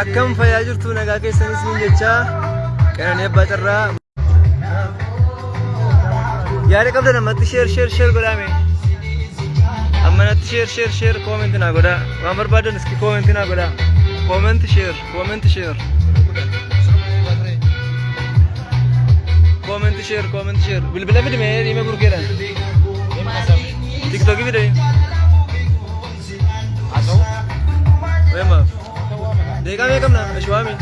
akkam fayyaa jirtu nagaa keessanis min jecha qananii abbaa carraa yaada qabda namatti share godhame ammanatti share comment na godha waan barbaadan iski comment na godha comment share bilbila fidime dhima gurgeedhan tiktok video aso wema deka me kamna ashwami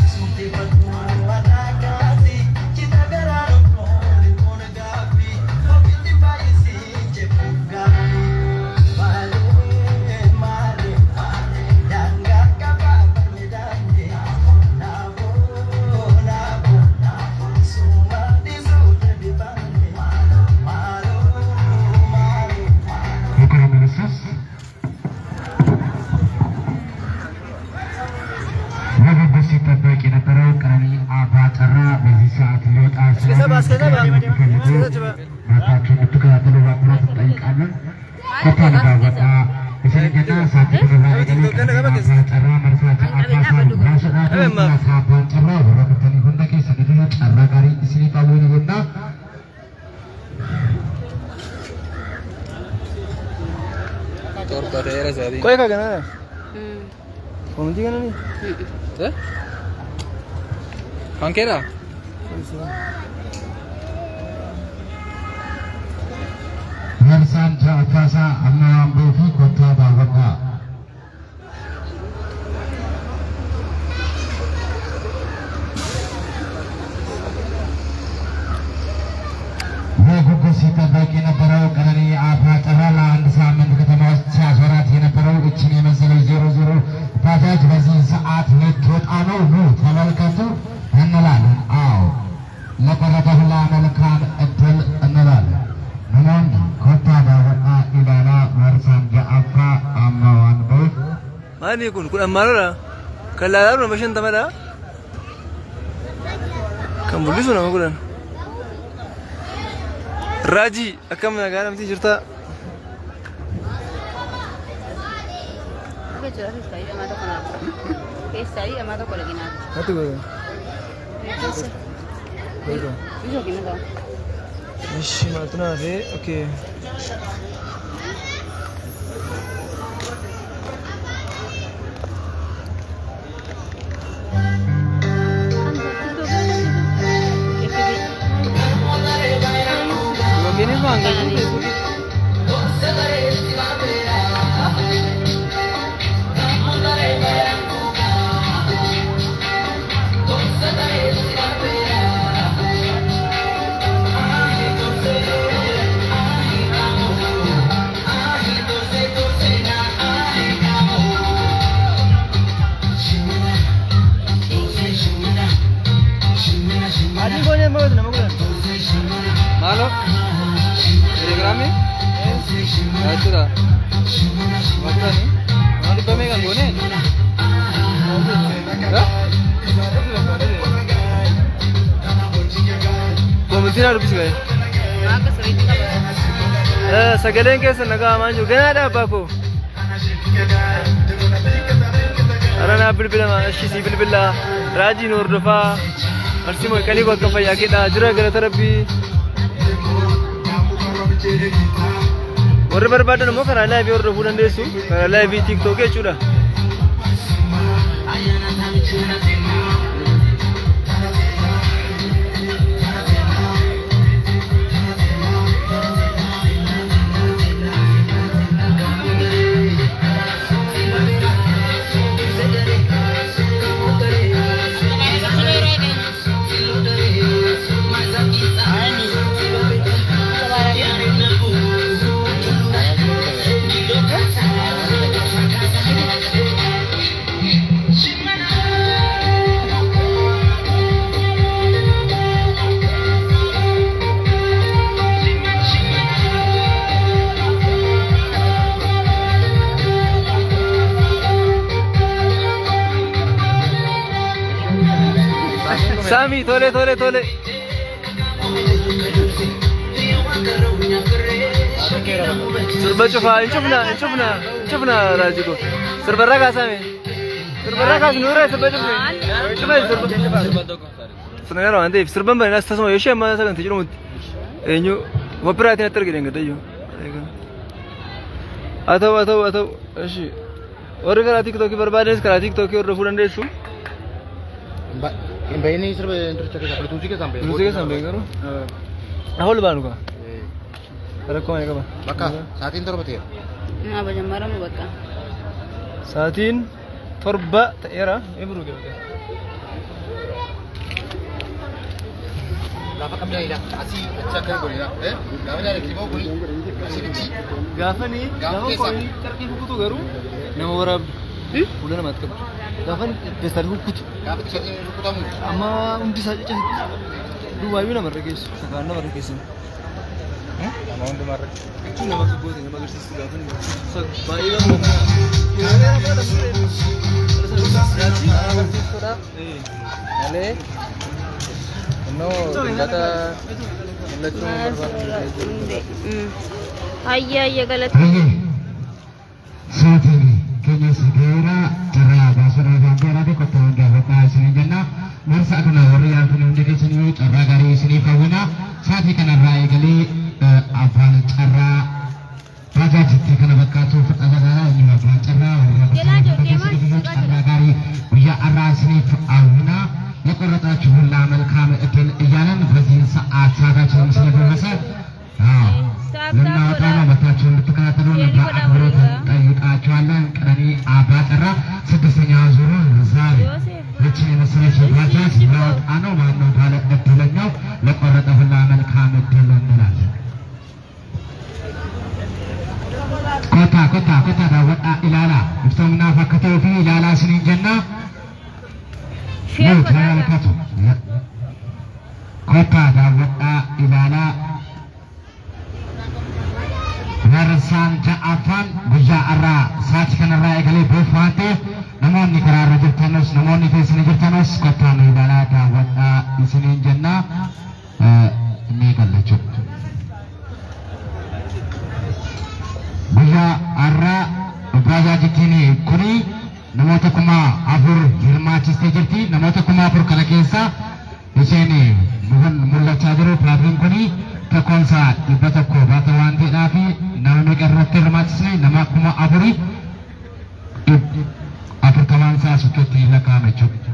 कोई का गाना है कौन सी गाना नहीं है कौन कह रहा Narsan Jafasa Amam Bofi Kota Bawaka Sita bagi neperau karena apa terala anda sama ketemu siasat ini neperau ini masalah 00 pada jadi saat metode anu kalau katu analan aw lepas dah melakukan adil analan namun kota Bawaka idana Narsan Jaffa amawan boy mana kun amarah kalau orang macam tamara kamu lihat nama kuran Raji, akkam nagaa namti jirta? Atu go. Ishi matna re, okay. Ini bangga juga. Adi boleh bawa nama bukan? Malu? Telegram में ऐसा रहा मतलब नहीं हमारे पे में गंगों ने कोमलतीना रुपीस गए सगलें के सनगा मांजू गया ना बापू अरे ना बिल्बिला माशी सी बिल्बिला राजी नूर रफा अर्सी मोई कली वक्त कफ़ा याकी ता जुरा गला तरबी Warra barbaadan immoo karaa laayivii hordofuu dandeessu. Karaa laayivii TikTok jechuudha. Sami, tole. Surba cufa, inchufna Rajiku. Surba raga Sami. Sirbarraa kaas nuurraa sirba jirtu. Cuma sirba. Sunayara waan ta'eef sirban bane as tasuma ishee amma sagantii jedhamutti eenyu wappiraatiin atti argine gadayyo. Haa ta'u ishi warri karaa tiiktookii barbaadees karaa tiiktookii hordofuu dandeessu. Baay'inni sirba intiricha keessa Bluetooth keessaan beeku. Bluetooth keessaan beeku garuu. Ahol baanu kaa. Rakkoo maal qaba? Bakka sa'aatiin torba ta'eera. Naa bajamaramu bakka. Sa'aatiin torba ta'eera. Eebiruu gaba. Gaafa qabdanidha. Asii achi akka godhedha. Gaafa jaallatanii moo kuni asiritti. Gaafanii gaafa koolii carqii kukutu garuu nama waraabdu. Fuula namaatti qabdu. Gaafan deessaan kukutu. Gaafa tishatii rukutamu. Amma hundi isaa ciccitti. Duwwaayyuu namarra geessu. Sakaan namarra geessan. Nama hundumarra. Jechuun nama subboote nama agarsiistu gaafan baay'ee gaafata. Kaameera fayyada suureen. Agarsiistuudha. Malee. No, kata mulachuu barbaadu. Hayya galata. Saatiin keenya sigeera carraa baasuudhaaf hanqeeraati qottoon gaafadhaa isinii jenna. Marsa kana warri yaaltanii hundi keessanii carraa gaarii isiniif hawwina. Saatii kanarraa eegalee afaan carraa bajaajitti kana fakkaatu fudhataadha. Inni afaan carraa warri carraa gaarii guyyaa har'aa isiniif hawwina. የቆረጣችሁ ሁላ መልካም እድል እያለን በዚህ ሰዓት ሰዓታችንን ስለደረሰ ልናወጣ ነው። መታችሁ እንድትከታተሉን በአክብሮት እንጠይቃችኋለን። ቀነኒ አባ ጨራ 6ኛ ዙሩን ዛሬ ይህችን የመሰለች ባጃጅ ሊያወጣ ነው። ማነው ባለ እድለኛው? ለቆረጠ ሁላ መልካም እድል እንላለን። ኮታ ዳወጣ ኢላላ እፍቶምና ፈክተው ፊ ኢላላ ስኒንጀና ተመልከቱ። ኮታ ዳወጣ ኢላላ ወርሳን ጃአፋን ጉያ አራ ሳች ከነራ ኤገሌ ቦፋቴ ነሞኒ ከራረ ጅርተኖስ ነሞኒ ቴስኒ ጅርተኖስ ኮታ ነው ኢላላ ዳወጣ ኢስኒን ጀና የሚገለቹ ጉያ አራ ባጃጅቲኒ ኩኒ namoota 4 hirmaachistee jirti. Namoota 4 kana keessa isheen mul'achaa jiru. Pilaatiin kun tokkoonsaa 100 baata waan ta'eedhaaf nama meeqa irratti hirmaachisne nama 4 40 isaa sukkeetti lakkaa'ame jechuudha.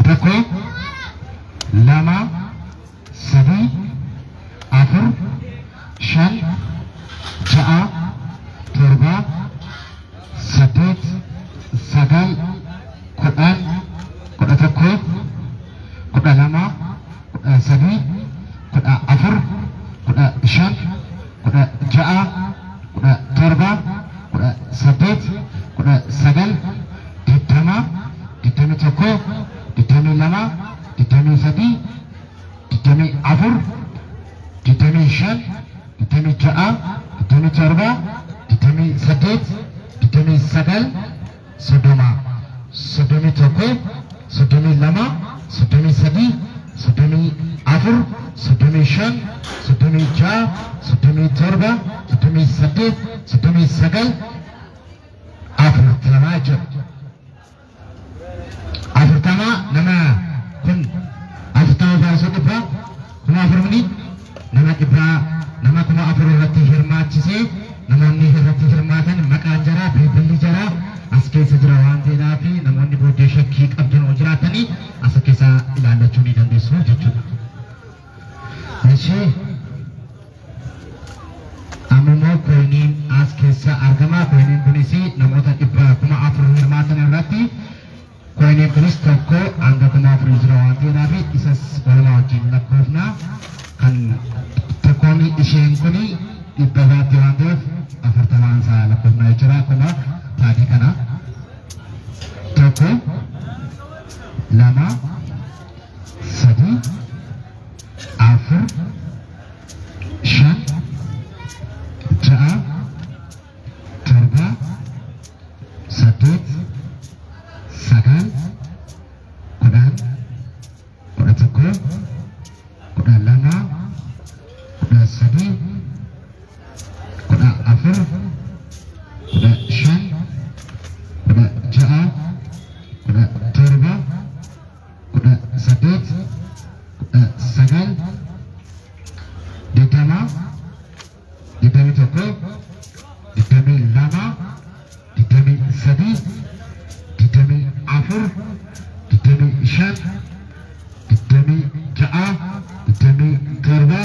1 2 3 4 5 6 7 saddeet sagal kudhan kudha tokko kudha lama kudha sadii kudha afur kudha shan kudha ja'a kudha torba kudha saddeet kudha sagal digdama digdamii tokko digdamii lama digdamii sadii digdamii afur digdamii shan digdamii ja'a digdamii torba digdamii saddeet digdamii sagal soddomii tokko soddomii lama soddomii sadii soddomii afur soddomii shan soddomii ja'a soddomii torba soddomii saddeet soddomii sagal afurtama jechuudha. Afurtama nama kun afurtama baasuu dhibbaa kuma afurni nama dhibbaa nama kuma afur irratti hirmaachisee namoonni irratti hirmaatan maqaan jaraa bilbilli jaraa as keessa jira waan ta'eedhaaf namoonni booddee shakkii qabdan yoo jiraatanii as keessa ilaallachuu ni dandeessu jechuudha. Ishee ammoo kooniin as keessa argama. Kooniin kunis namoota 4,000 hirmaatan irratti kooniin kunis tokko hanga 4,000 jira waan ta'eedhaaf isas waluma wajjin lakkoofna. Kan tokkoon isheen kuni 100 waan ta'eef 40 isaa lakkoofna jechuudha. Akkuma taatee kana tokko lama sadii afur shan ja'a torba saddeet sagal kudhan kudha tokko kudha lama kudha sadii kudha afur kudha shan afur digdamii shan digdamii ja'a digdamii torba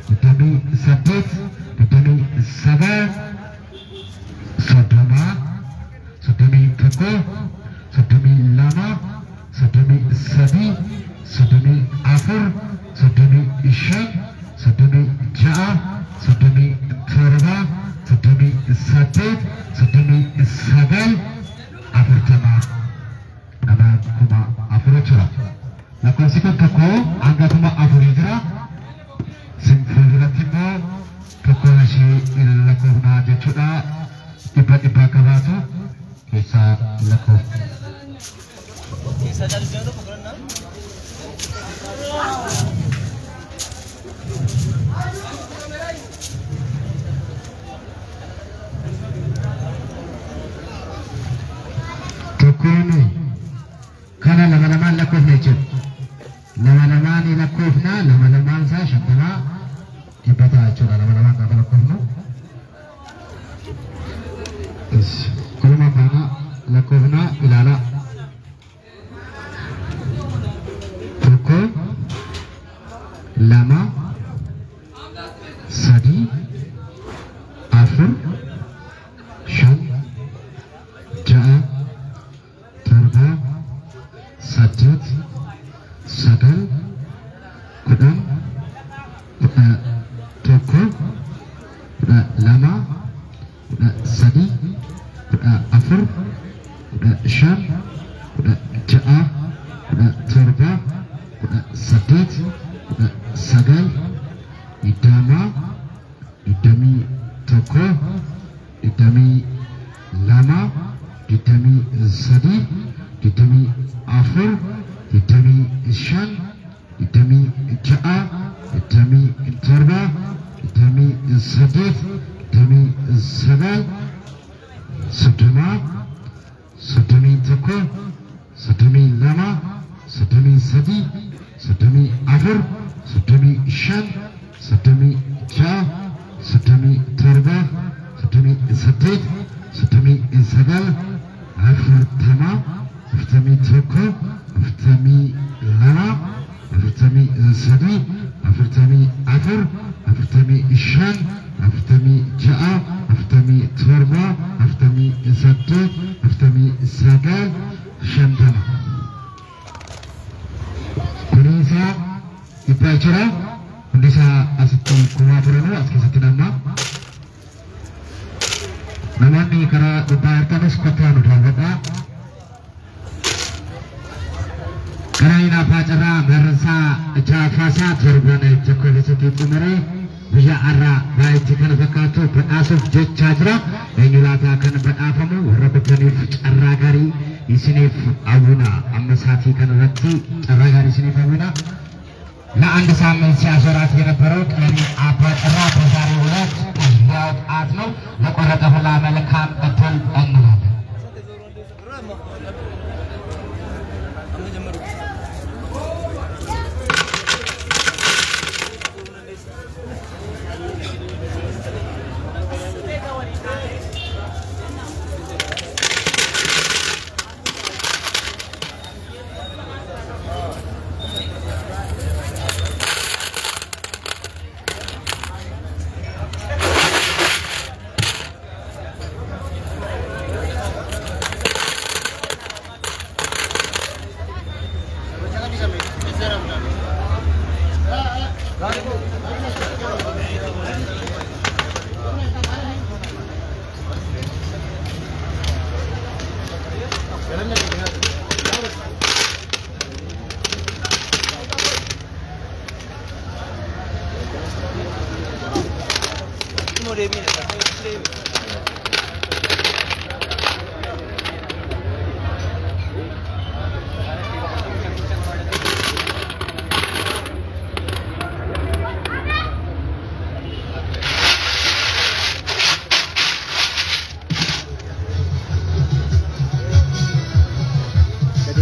digdamii saddeet digdamii sagal soddoma soddomii tokko soddomii lama soddomii sadii soddomii afur soddomii shan soddomii ja'a soddomii torba soddomii saddeet soddomii sagal afurtama nama kuma afur jira. Lakkoofsi kun tokko hanga kuma afurii jira. Fuulduratti immoo tokko ishee lakkoofnaa jechuudha. Dhibba dhibbaa qabaatu keessaa lakkoofna. Tokkoon kana lama lamaan lakkoofna jechuudha. Lama lamaan lakkoofna lama lamaan isaa shantama dhibbataa jechuudha. Lama lamaan gaafa lakkoofnu. Kolma faana lakkoofna ilaalaa. Tokko lama sadii afur shan ja'a torba saddeet sagal kudhan kudha tokko kudha lama kudha sadii kudha afur kudha shan kudha ja'a kudha torba kudha saddeet kudha sagal digdama digdamii tokko digdamii lama digdamii sadii digdamii afur digdamii shan digdamii ja'a digdamii torba digdamii saddeet digdamii sagal soddoma soddomii tokko soddomii lama soddomii sadii soddomii afur soddomii shan soddomii ja'a soddomii torba soddomii saddeet soddomii sagal afurtama afurtamii tokko afurtamii lama afurtamii sadii afurtamii afur afurtamii shan afurtamii ja'a afurtamii torba afurtamii saddeet afurtamii sagal shantama. Kunuunsa dhibbaa jira. Hundi isaa asitti kuma afuranuu as keessatti namna. Namoonni karaa dhibbaa arganis kottaa nu daawwadhaa. Karaa Inaafaa Carraa Marrasaa Jaafasaa torban tokko keessatti xumuree biyya har'aa baay'ee kana fakkaatu badhaasuuf jechaa jira. Eenyu laataa kan badhaafamu warra kuttaniif carraa gaarii isiniif hawwina. Amma sa'aatii kanarratti carraa gaarii isiniif hawwina. ለአንድ ሳምንት ሲያዞራት የነበረው ቀሪ አባ ጭራ በዛሬው ዕለት ሊያወጣት ነው። ለቆረጠ ሁላ መልካም እድል እንላለን።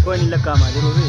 Kau ni lekam aja dulu.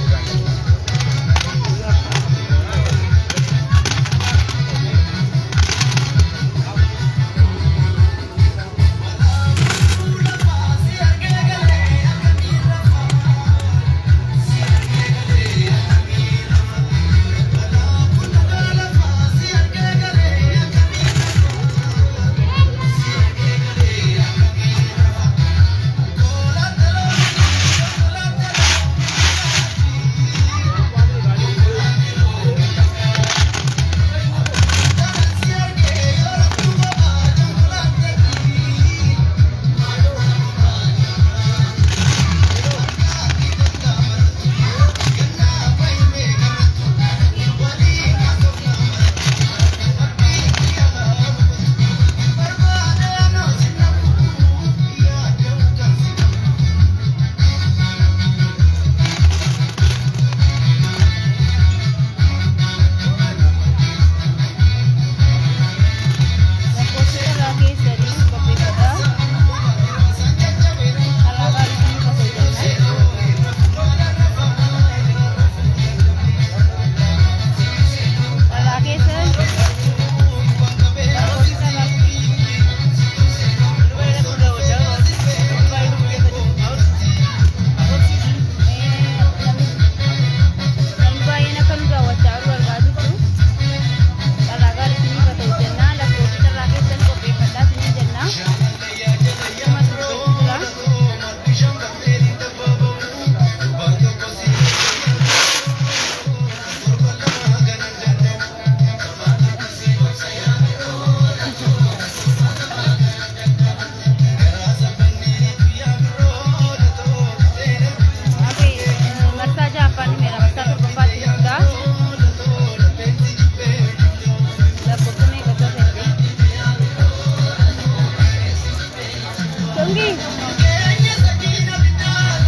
Chongi.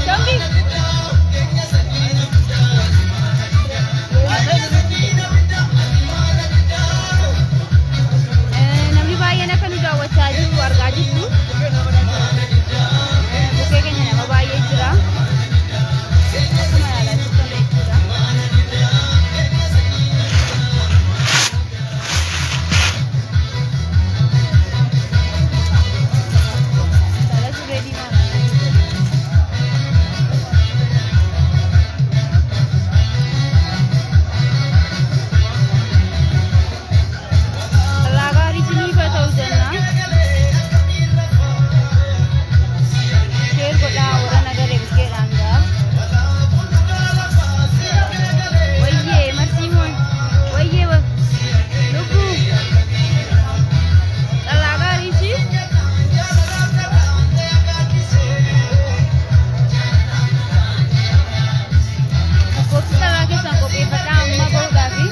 Chongi. Namni baay'een akka nu daawwachaa jiru argaa jirtu. Bukkee keenya nama baay'ee jira. Akkuma ilaalaa jirtan jechuudha. Saala surree diimaa kana. Lagari sini pada udana. Share kota orang negara berkait anda. Wajib masih wajib lugu. Lagari sih. Kau kita lagi sanggup ibadah amma kau gapi.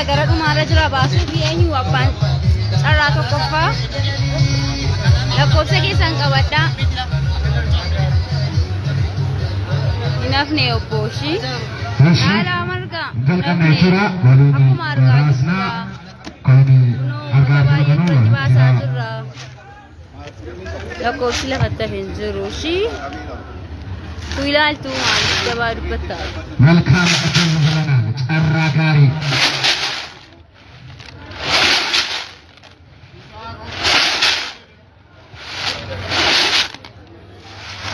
gara dhumaarra jira baasuu fi eenyu abbaan carraa tokkoffaa lakkoofsa keessan qabadhaa. Hinafne obbooshi haala marga jalqabnee jira waliin raasnaa argaa jirra. Lakkoofsi lafatti hin jiru shii. Tu ilaaltu maal gabaa dubbattaa. መልካም ቀን ብለናል። ጨራ ጋሪ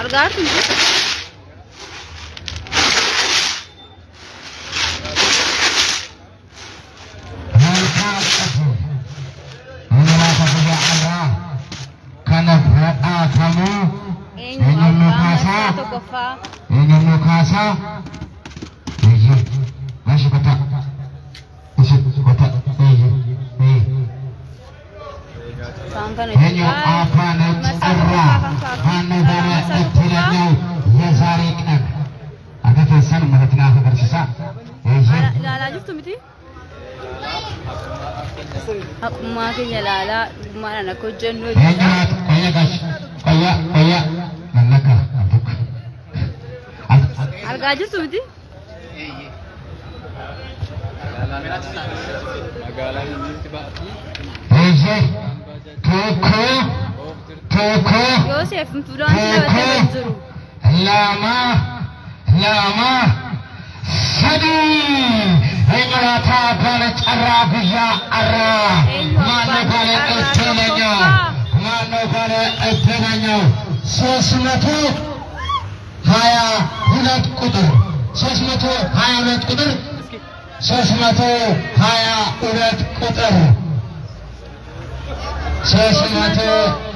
argaatu ilaalaa jirtu miti? Akkuma keenya ilaalaa maadhaan akka hojjennu argaa jirtu miti? Yoosef fuudhaan labatee kan jiru. Lama Sadi Engelata Bala Cara Gaya Ara Mana Bala Etenanya Mana Bala Etenanya 322 kutur 322 kutur 322 kutur 322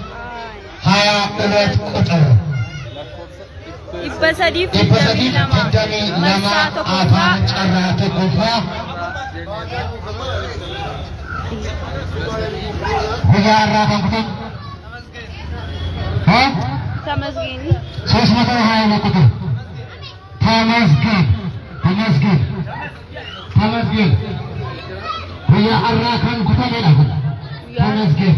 kutur Ibasadi fidami lama Afan Cara Tokofa Gaya Ara kan kutur Tamasgin 322 kutur Tamasgin Gaya Ara kan kutur Tamasgin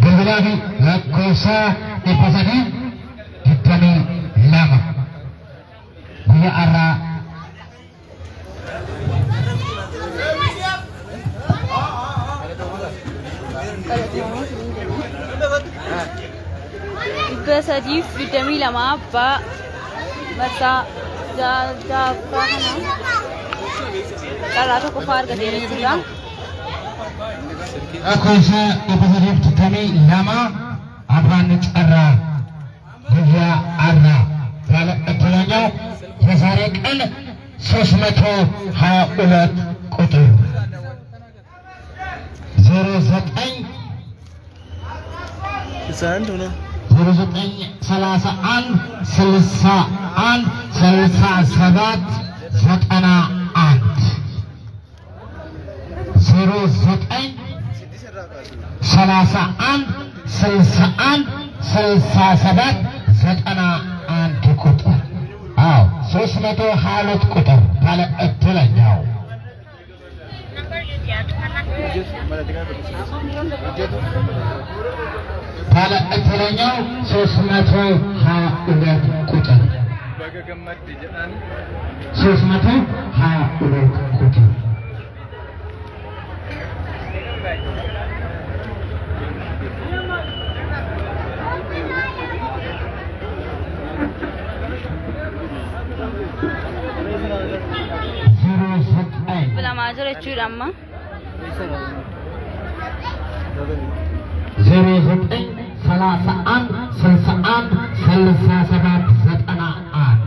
Berlagi lakkosa ibasadi fidami lama Gaya Ara Ibasadi fidami lama ba masa jaafaa kana carraa tokko fa'aa argatee jechuudha. lakkosa ibasadi fidami lama Afan Cara Gaya Ara Bala Etenanya የዛሬ ቀን 322 ቁጥር 0931 ቁጥር 322 ቁጥር ባለ እድለኛው ባለ እድለኛው 322 ቁጥር 322 ቁጥር Bilamaa jira jechuudha amma. 0931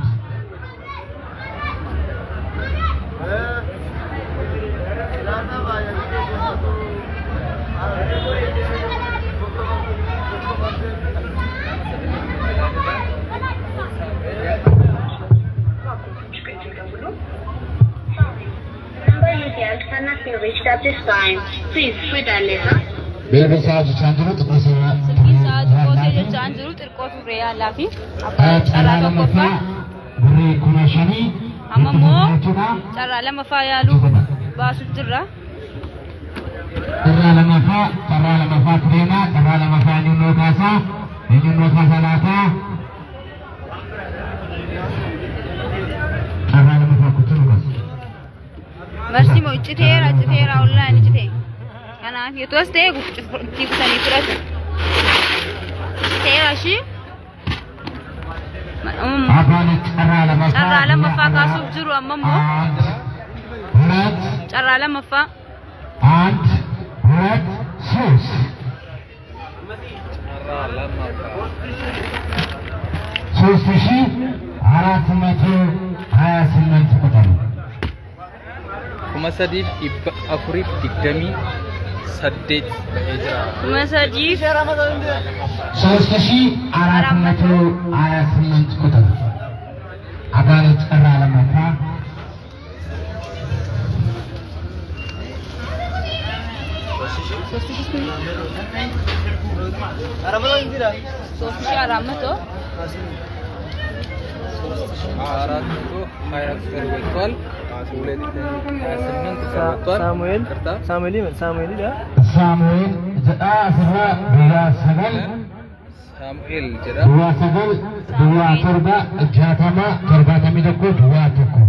cannot be reached at this time. Please try later. Bilbisa jechaan jiru xiqqoo Silkiisaa xiqqoosee jechaan jiru xiqqoo turre yaalaa fi carraa tokkoffaa birrii 15 amma immoo carraa lamaffaa yaaluu baasuuf jirra. carraa lamaffaa deemaa carraa lamaffaa eenyunnoo kaasaa laataa مرسي مو اجتيرا والله اجتي انا في توستي تيجي ثاني فرات اجتيرا شي شرع لما فا كاسوب جرو اممو شرع لما فا kuma sadif afurif digdami saddeet kuma sadif 3428 ቁጥር አጋንንት ጨራ ለመፋ ሳሙኤል duwaa sagal duwaa torba jaatama torbaatamii tokko duwaa tokko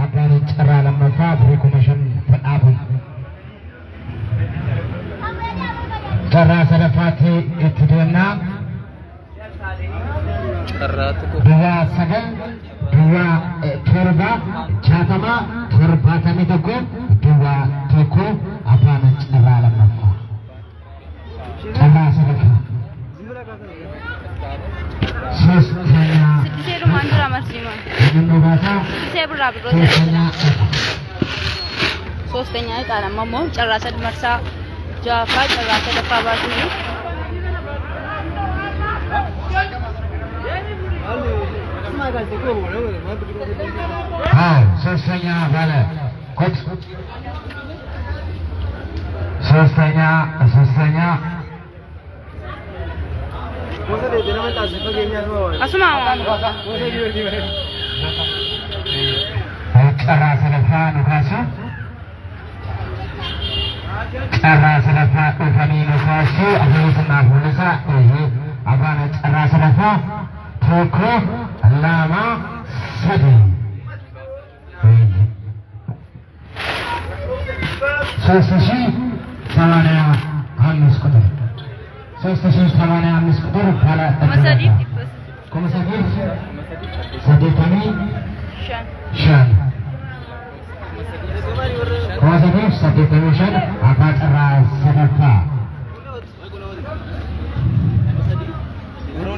abbaan carraa lammaffaa birrii 5,000 fedhaabuun carraa sadaffaatti itti deemnaa duwaa sagal duwaa torba jaatama torbaatamii tokko duwaa tokko abbaan carraa lammaffaa carraa sadaffaa Seru mandra marsima. Sostenya itu anak mamo cerasa marsa Java cerasa dapat batu. Sostenya bala. Kot. Sostenya. Asma. Cara selesai nukasa. Cara selesai kami nukasa. Aku senang nukasa. Apa nak cara selesai? Toko lama sadi. Sesi sana hangus kotor. Sesi sana hangus kotor. Masadif. Como sadif? Sadif kami. Shan. Shan. Como sadif? Sadif kami shan. Apa cara selesai?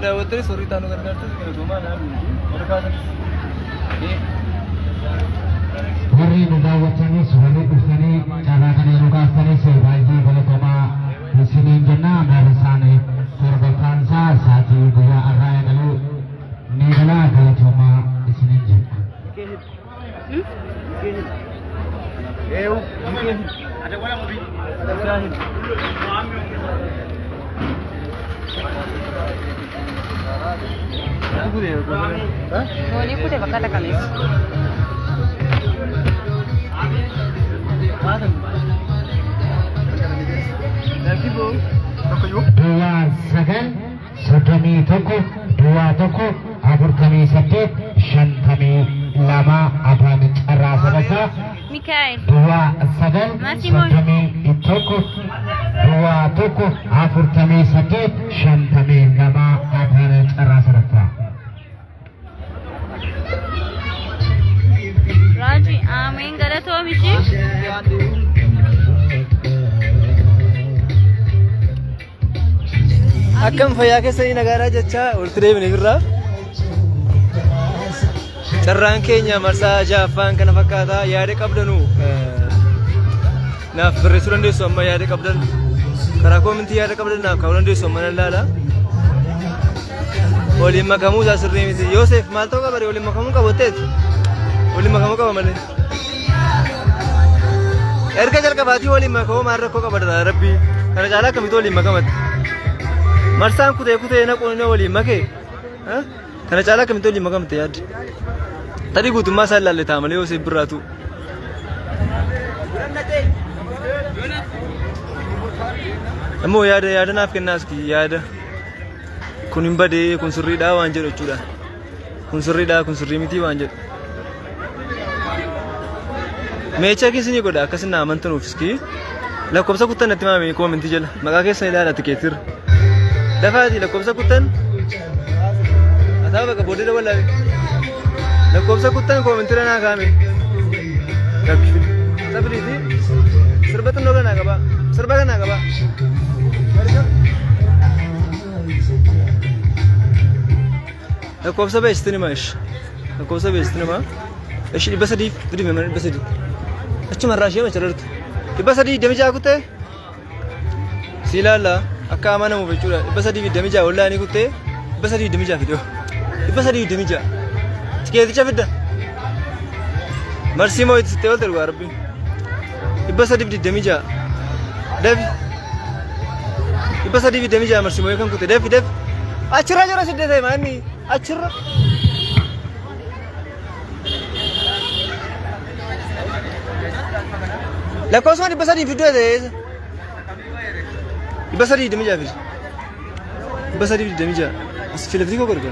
Udah betul sorry tanu kan kartu kalau cuma lah mereka Hari nudawatani suami usani cara kene nukastani sebagai balakoma di sini jenna bersane korban sa sati dua arah lalu nila kalau cuma di sini je. ada mana mau ada Ini pun dia bakal kamis. Dua sagal, soddomii tokko, duwwaa tokko, afurtamii saddeet, shantamii lama, afaan carraa sadaffaa. Mikael. Duwwaa sagal, soddomii tokko, duwwaa tokko, afurtamii saddeet, shantamii lama, afaan carraa sadaffaa. Raji, amin galatoo mishi. akkam fayyaa keessanii nagaadhaa jecha walitti deebine birraa carraan keenya marsaa jaaffaan kana fakkaata yaada qabdanu naaf barreessuu dandeessu amma yaada qabdan karaa koomintii yaada qabdan naaf kaa'uu dandeessu amma nan laala waliin makamuu isaa sirrii miti Yoosef maal ta'uu qaba waliin makamuu qabatteeti waliin makamuu qaba malee erga jalqabaatii waliin makamuu maal rakkoo qabadha rabbii kana caalaa akkamitti waliin makamatti Marsaan kutee naquun waliin makee kana caalaa akkamitti waliin makamte yaadde tarii guutummaa isaa ilaalle ta'a malee Yoosef birraatu ammoo yaada naaf kennaas yaada kun hin badee kun sirriidhaa waan jedhu jechuudha kun sirriidhaa kun sirrii mitii waan jedhu meecha keessanii godha akkasina amantanuuf iski lakkoofsa kuttan natti maamee koomentii jala maqaa keessan ilaala tikeetir dafaati lakkoofsa kuttan ataa baqa boodee wallaabe lakkoofsa kuttan koomentii ranaa kaame sabriiti sirba xinnoo kanaa qaba sirba kanaa qaba lakkoofsa beeksitini maash lakkoofsa beeksitini maa ايش اللي بس دي تدري من بس دي ايش مرة شيء ما شررت بس دي دمجة كنت سيلا لا أكا أنا مو بيجورا بس دي دمجة ولا أنا كنت بس دي دمجة فيديو بس دي دمجة تكيد تشاف ده مرسي ما يتستوى تروى ربي بس دي دمجة دف بس دي دمجة مرسي ما يكون كنت دف دف أشرا جرا سيد ده ماني أشرا La cosa di passare in video adesso. I passare di mica figlio. I passare di mica. Filo figo corco.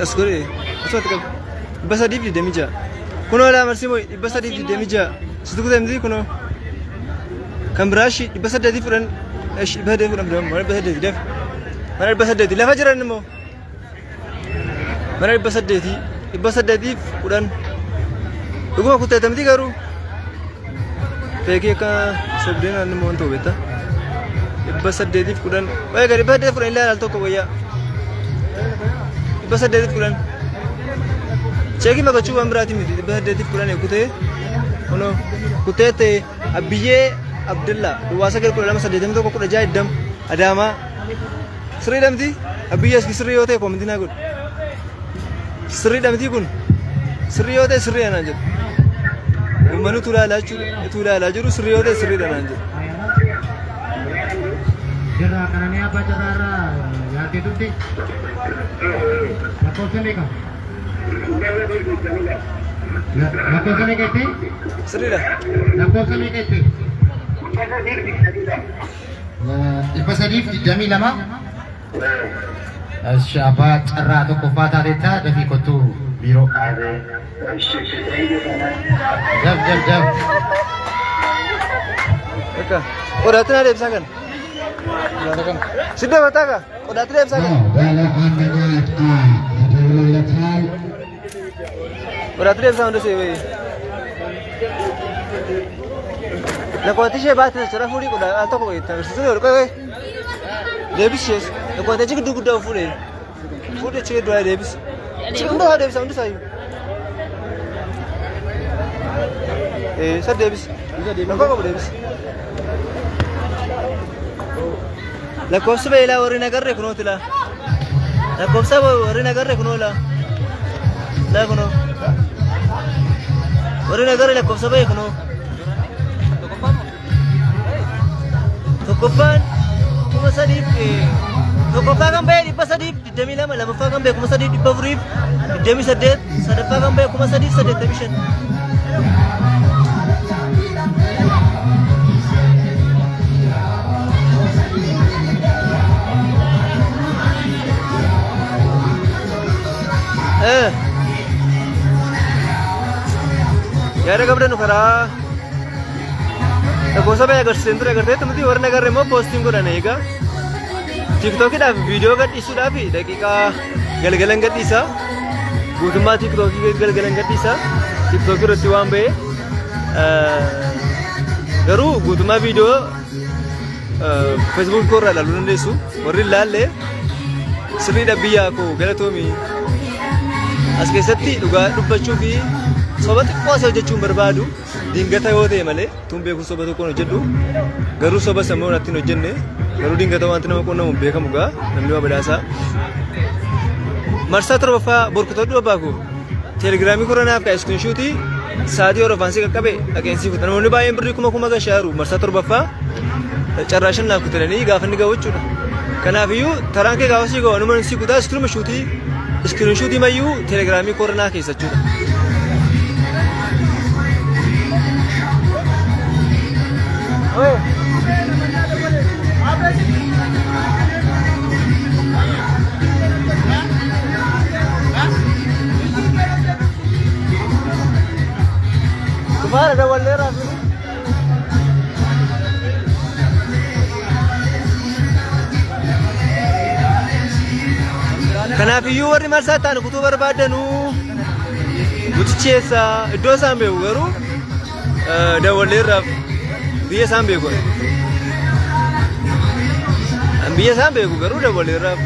Ascolti. Aspetta. I passare di mica. Kuno la marsimo i passare di mica. Se tu kudem di kuno. Kambrashi i passare di furan. Esh bade furan bram. Mana passare di def. Mana passare di la fajran mo. Mana passare di i passare di furan. Ugo kutte tamdi garu. Peki ka sobdena ni monto beta ibasa dedi fulan way gari bade fulan la alto ko waya ibasa dedi fulan cheki ma gachu amrati mi ibasa dedi fulan ekute ono kutete abiye abdullah duwasa gar fulan ma sadedem to ko kuda jaidam adama sri damti abiye sri yote ko mendina gud sri damti kun sri yote sri ananjut Manu tula la juru sri yote sri dananjut Jera kanannya apa cara ya itu deh. Lakosnya mereka. Lakosnya mereka itu? Sri dah. Lakosnya mereka itu. Ibu Sadif di Jami lama. Siapa cara atau kofata deta dari kotu biro. Jam. Eka, udah tuh ada misalkan. Sudah bata ka? Udah tuh ada misalkan. Udah tuh ada misalkan udah sih. Nah kalau tiga bata cara furi udah atau kau itu sesuatu udah kau. Debis sih. Nah kalau tiga dua udah furi. Furi tiga dua debis. Tiga udah ada misalkan udah sih. Sir Davis. Apa kau Davis? Lakkoofsa beelaa warri nagarre kunooti la. Lakkoofsa warri nagarre kunoo la. La kunoo. Warri nagarre lakkoofsa bee kunoo. Tokkoffaan kuma sadiif tokkoffaa kan bee 322 lamaffaa kan bee kuma sadiif 428 sadaffaa kan bee kuma sadiif 85. यार कपड़े नुकरा तो कौन सा भाई अगर सेंटर करते तो मुझे वरना कर रहे मो पोस्टिंग को रहने का टिकटॉक की वीडियो का टिशू डा भी देखिएगा गलगलन का टिशा गुदमा टिकटॉक की गलगलन का टिशा टिकटॉक की रतिवाम बे गरु गुदमा वीडियो फेसबुक को रहा लून देसु वरी लाल ले सभी डबिया को गलत हो मी as keessatti dhugaa dubbachuu fi soba xiqqoo isa hojjechuun barbaadu dingata yoo ta'e malee tun beeku soba tokkoon hojjedhu garuu soba sammuu irratti hin hojjenne garuu dingata wanti nama qunnamu beekamu gaa namni waa badhaasaa marsaa torbaffaa borkutoo abbaaku teelegiraamii koranaaf ka iskriinshuutii sa'aatii horofaansii qaqqabe dhaqeensii kutan namoonni baay'een birrii kuma gashaaru marsaa torbaffaa carraashan naaf kutananii gaafa inni gahu jechuudha kanaafiyyuu taraan kee gaafa sii gahu anumaan sii kutaa iskriima shuutii Screenshot mayu telegramii korona keessa jechuudha. Kemarin ada Waldera. Kanaafuu warri marsaa ta'an kutuu barbaadanu mucicheessa iddoo isaan beeku garuu dawwalleerraaf biyya isaan beeku. Biyya isaan beeku garuu dawwalleerraaf.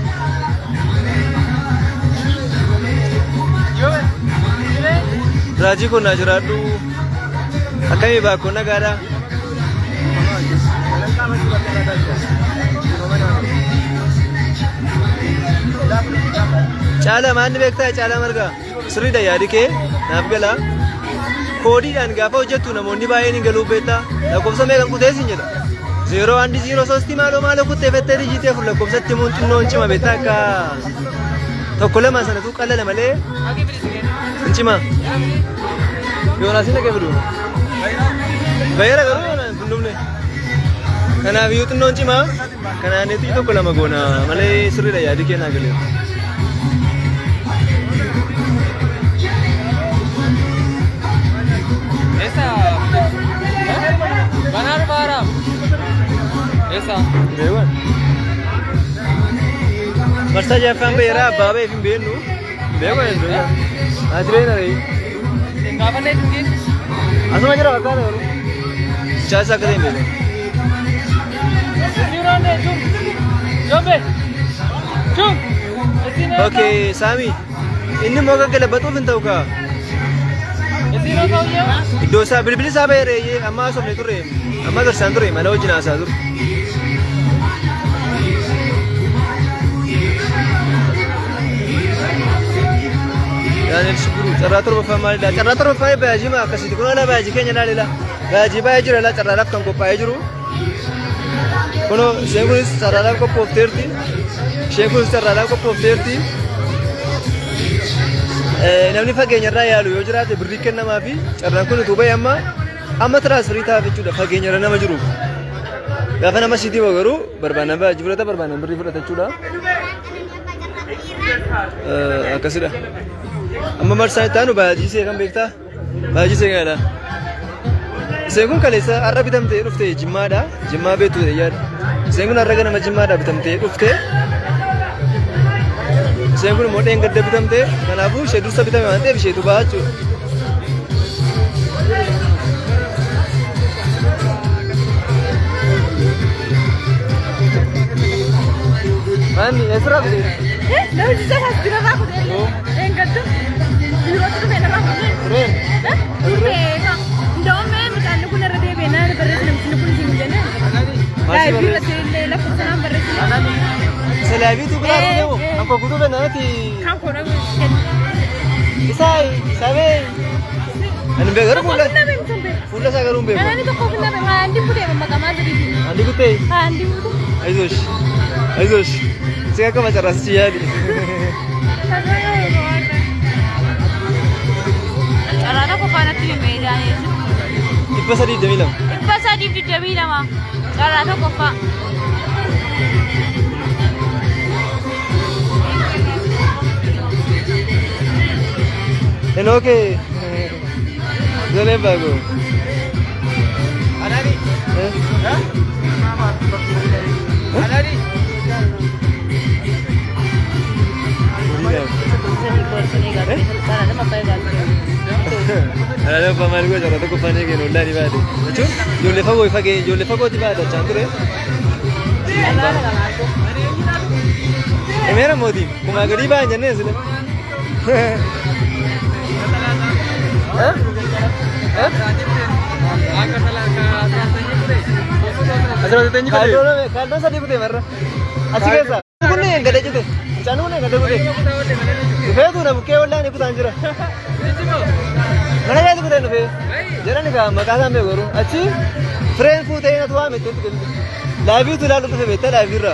Raajii kun naa jiraadhu akkamii baakkoon nagaadha. Caala maanni beektaa caala margaa sirriidha yaadi kee naaf gala koodiidhaan gaafa hojjettu namoonni baay'een hin galuu beektaa lakkoofsa meeqan kuteessin jedha 0103 maaloo kuttee fettee dijitee fun lakkoofsatti muun xinnoon cima beektaa akka tokko lama sanatu qallala malee hin cima yoonaasiin dhaqee fidu bayeera garuu hin dhumne kanaaf iyyuu xinnoon cima kanaaneetii tokko lama goona malee sirriidha yaadi kee naa galee. Banar Baram. Esa. Dewan. Marsa Jafan Bera, Baba Ifin Benu. Dewan itu ya. Adrian hari. Kapan itu mungkin? Asal aja lah kan. Jasa keren bela. Siuran deh, jom. Jom be. Jom. Oke, Sami. Ini mau ke lebat tuh tahu kah? Dosa bilbil sabar ya, amma sobne turre, amma garsan turre, mana wajina asa tur. Yani syukuru, caratur bafamali dah, caratur bafai baji mah kasih tu, kalau baji kenya nali lah, baji baji lah, caratur kan kau pakai juru. Kalau sengkunis caratur kau pofterti, sengkunis caratur kau pofterti. Namni fageenya irraa yaalu yoo jiraate birrii kennamaa fi carraan kun utubee amma tiraansferii taa'aaf jechuudha fageenya irra nama jiruuf. Gaafa nama sitii garuu barbaadan baajii fudhata barbaadan birrii fudhata jechuudha. Akkasidha. Amma marsaan itti aanu baajii see kan beektaa? Baajii see kanadha. Iseen kun kaleessa har'a bitamtee dhufte Jimmaadha. Jimmaa beektu yaada. Iseen kun har'a ganama Jimmaadha bitamtee dhufte. Iseen kun immoo dheengadda bitamte kanaafuu ishee dursa bitame waan ta'eef isheetu ba'a jechuudha. Maanni eessirraa kutee? Namni isa as birarraa kutee dheengadda biirootti dhufee narraa kutee. Tureen? Kutee nda'oon midhaan kun irra deebi'ee naan barreessi namni kun isin jennee. Laayifii irratti illee lakkoofsa naan barreessi. Selaabii tu benar demo, angkau kutu benar nanti. Kamu orang kan? Isai, sabe. Anu begar pula. Pula saya garum begar. Anak ni tu kau kena begar. Andi putih memang kamar jadi. Andi putih. Andi putih. Aizosh, aizosh. Saya kau macam rasa jadi. Cara apa kau nak tiba meja ni? Ipas adi demilam. Ipas adi di demilam ah. Cara apa kau pak? Enoke. Zale bago. Anari. Hah? Anari. Ada pemain gue cara tu kau panik ke nolak di mana? Macam? Jole fago di mana? Cantik ya? Mera modi. Kuma gadi banyak ni sila. Hah? Hah? Asal tanya kau. Kalau sadi kau temar. Asyik esa. Kau ni yang gede je tu. Canu ni gede kau. Kau tu nak buka orang ni kau tanjur. Mana jadi kau tu nak? Jangan ni kau makan sampai guru. Asyik. Friend food ni na tu am itu. Live tu lalu tu betul live ra.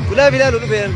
Tu live lalu tu betul.